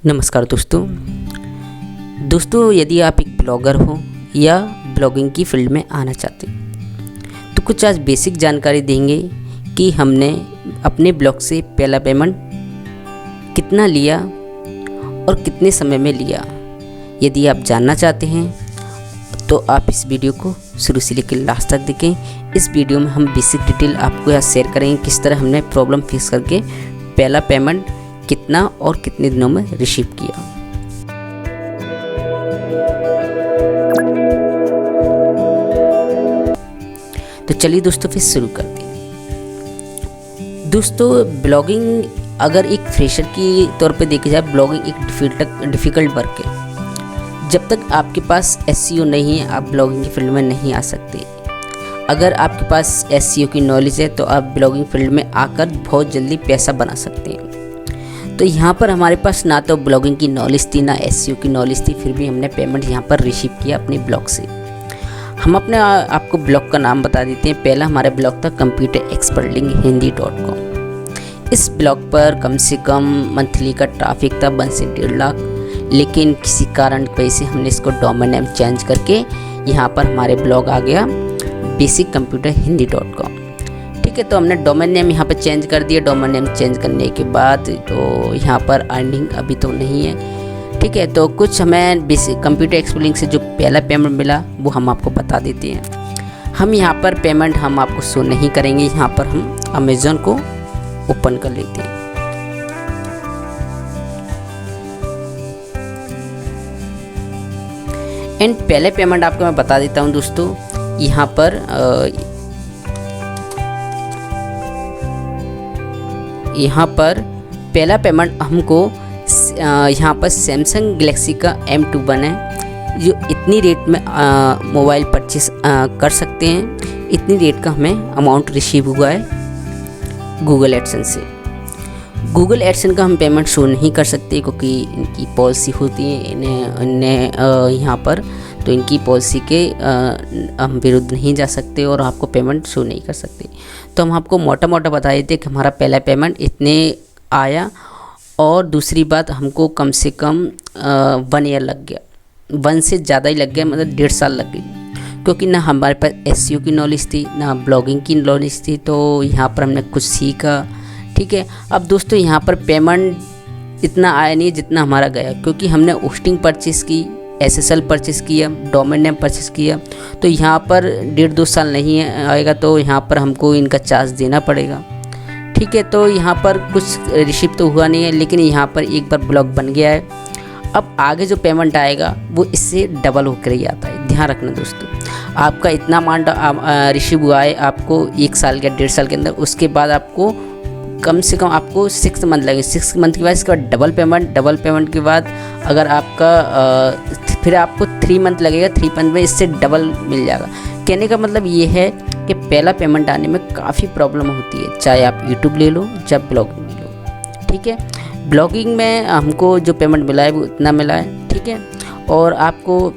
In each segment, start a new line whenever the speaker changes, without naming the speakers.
नमस्कार दोस्तों यदि आप एक ब्लॉगर हो या ब्लॉगिंग की फील्ड में आना चाहते हैं तो कुछ आज बेसिक जानकारी देंगे कि हमने अपने ब्लॉग से पहला पेमेंट कितना लिया और कितने समय में लिया। यदि आप जानना चाहते हैं तो आप इस वीडियो को शुरू से लेकर लास्ट तक देखें। इस वीडियो में हम बेसिक डिटेल आपको यहाँ शेयर करेंगे किस तरह हमने प्रॉब्लम फेस करके पहला पेमेंट कितना और कितने दिनों में रिसीव किया। तो चलिए दोस्तों फिर शुरू करते हैं। दोस्तों ब्लॉगिंग अगर एक फ्रेशर की तौर पे देखा जाए, ब्लॉगिंग एक डिफ़िकल्ट वर्क है। जब तक आपके पास एसईओ नहीं है आप ब्लॉगिंग की फील्ड में नहीं आ सकते। अगर आपके पास एसईओ की नॉलेज है तो आप ब्लॉगिंग फील्ड में आकर बहुत जल्दी पैसा बना सकते हैं। तो यहाँ पर हमारे पास ना तो ब्लॉगिंग की नॉलेज थी ना एसईओ की नॉलेज थी, फिर भी हमने पेमेंट यहाँ पर रिसीव किया अपने ब्लॉग से। हम अपने आपको ब्लॉग का नाम बता देते हैं। पहला हमारा ब्लॉग था computerexpertlinghindy.com। इस ब्लॉग पर कम से कम मंथली का ट्रैफिक था 1 से 1.5 लाख, लेकिन किसी कारण की वजह से हमने इसको डोमेन नेम चेंज करके यहाँ पर हमारे ब्लॉग आ गया basiccomputerhindy.com। ठीक है, तो हमने डोमेन नेम यहाँ पर चेंज कर दिया। डोमेन नेम चेंज करने के बाद तो यहाँ पर अर्निंग अभी तो नहीं है। ठीक है, तो कुछ हमें बेसिक कंप्यूटर एक्सप्लेनिंग से जो पहला पेमेंट मिला वो हम आपको बता देते हैं। हम यहाँ पर पेमेंट हम आपको शो नहीं करेंगे। यहाँ पर हम अमेज़न को ओपन कर लेते हैं। एंड पहले पेमेंट आपको मैं बता देता हूँ दोस्तों। यहाँ पर पहला पेमेंट हमको यहाँ पर सैमसंग गैलेक्सी का M21 है, जो इतनी रेट में मोबाइल परचेस कर सकते हैं। इतनी रेट का हमें अमाउंट रिसीव हुआ है गूगल एडसेंस से। गूगल एडसेंस का हम पेमेंट शो नहीं कर सकते क्योंकि इनकी पॉलिसी होती है इन्हें यहाँ पर, तो इनकी पॉलिसी के हम विरुद्ध नहीं जा सकते और आपको पेमेंट शो नहीं कर सकते। तो हम आपको मोटा मोटा बता देते कि हमारा पहला पेमेंट इतने आया। और दूसरी बात, हमको कम से कम 1 ईयर लग गया, 1 से ज़्यादा ही लग गया, मतलब 1.5 साल लग गई, क्योंकि ना हमारे पास एसईओ की नॉलेज थी ना ब्लॉगिंग की नॉलेज थी। तो यहाँ पर हमने कुछ सीखा। ठीक है, अब दोस्तों यहाँ पर पेमेंट इतना आया नहीं जितना हमारा गया, क्योंकि हमने होस्टिंग परचेस की, SSL परचेस किया, डोमेन नेम परचेस किया। तो यहाँ पर 1.5-2 साल नहीं आएगा, तो यहाँ पर हमको इनका चार्ज देना पड़ेगा। ठीक है, तो यहाँ पर कुछ रिसीव तो हुआ नहीं है, लेकिन यहाँ पर एक बार ब्लॉग बन गया है। अब आगे जो पेमेंट आएगा वो इससे डबल होकर ही आता है। ध्यान रखना दोस्तों, आपका इतना अमाउंट रिसीव हुआ है आपको 1 साल या 1.5 साल के अंदर, उसके बाद आपको कम से कम आपको 6 मंथ लगेंगे। 6 मंथ के बाद इसके बाद डबल पेमेंट के बाद अगर आपका फिर आपको 3 मंथ लगेगा। 3 मंथ में इससे डबल मिल जाएगा। कहने का मतलब ये है कि पहला पेमेंट आने में काफ़ी प्रॉब्लम होती है, चाहे आप यूट्यूब ले लो चाहे ब्लॉगिंग ले लो। ठीक है, ब्लॉगिंग में हमको जो पेमेंट मिला है वो इतना मिला है। ठीक है, और आपको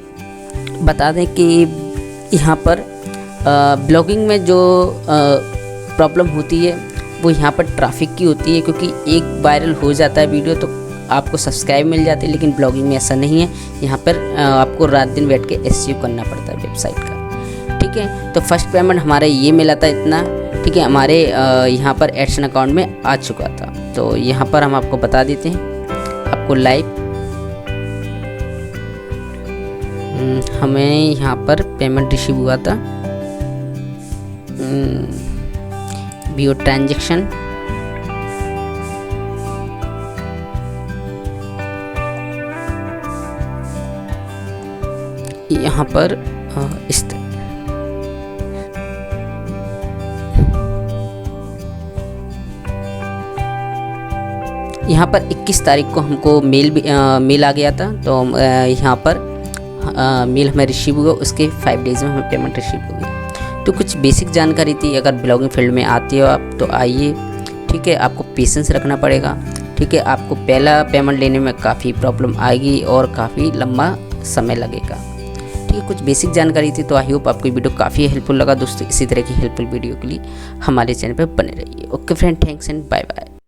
बता दें कि यहाँ पर ब्लॉगिंग में जो प्रॉब्लम होती है वो यहाँ पर ट्रैफिक की होती है, क्योंकि एक वायरल हो जाता है वीडियो तो आपको सब्सक्राइब मिल जाते हैं, लेकिन ब्लॉगिंग में ऐसा नहीं है। यहाँ पर आपको रात दिन बैठ के एसईओ करना पड़ता है वेबसाइट का। ठीक है, तो फर्स्ट पेमेंट हमारा ये मिला था इतना। ठीक है, हमारे यहाँ पर एडसन अकाउंट में आ चुका था। तो यहाँ पर हम आपको बता देते हैं आपको लाइव हमें यहाँ पर पेमेंट रिसीव हुआ था। व्यू ट्रांजैक्शन, यहाँ पर इस यहाँ पर 21 तारीख को हमको मेल आ गया था। तो यहाँ पर मेल हमें रिसीव हुआ, उसके 5 डेज़ में हमें पेमेंट रिसीव हो गया। तो कुछ बेसिक जानकारी थी। अगर ब्लॉगिंग फील्ड में आते हो आप तो आइए। ठीक है, आपको पेशेंस रखना पड़ेगा। ठीक है, आपको पहला पेमेंट लेने में काफ़ी प्रॉब्लम आएगी और काफ़ी लंबा समय लगेगा। ठीक है, कुछ बेसिक जानकारी थी। तो आई होप आपको वीडियो काफ़ी हेल्पफुल लगा दोस्तों। इसी तरह की हेल्पफुल वीडियो के लिए हमारे चैनल पर बने रहिए। Okay friend, thanks and bye bye.